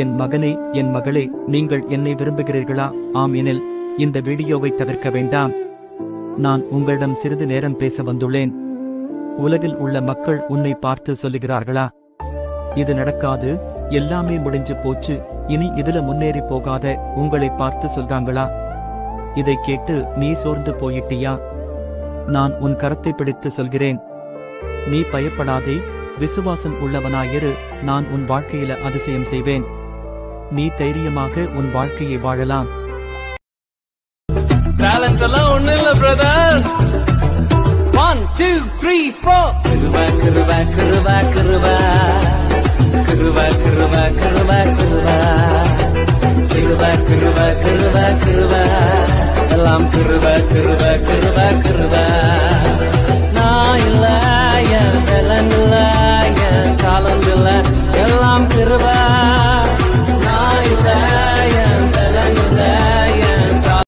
என் மகனே, என் மகளே, நீங்கள் என்னை விரும்புகிறீர்களா? ஆம் எனில் இந்த வீடியோவை தவிர்க்க வேண்டாம். நான் உங்களிடம் சிறிது நேரம் பேச வந்துள்ளேன். உலகில் உள்ள மக்கள் உன்னை பார்த்து சொல்லுகிறார்களா, இது நடக்காது, எல்லாமே முடிஞ்சு போச்சு, இனி இதுல முன்னேறி போகாத, உங்களை பார்த்து சொல்றாங்களா? இதை கேட்டு நீ சோர்ந்து போயிட்டியா? நான் உன் கரத்தை பிடித்து சொல்கிறேன், நீ பயப்படாதே, விசுவாசம் உள்ளவனாயிரு, நான் உன் வாழ்க்கையில அதிசயம் செய்வேன். நீ தைரியமாக உன் வாழ்க்கையை வாழலாம். Balance எல்லாம் ஒண்ணு இல்ல பிரதர். 1 2 3 4 கிருபா கிருபா கிருபா கிருபா கிருபா கிருபா கிருபா கிருபா கிருபா கிருபா கிருபா கிருபா எல்லாம் கிருபா கிருபா கிருபா கிருபா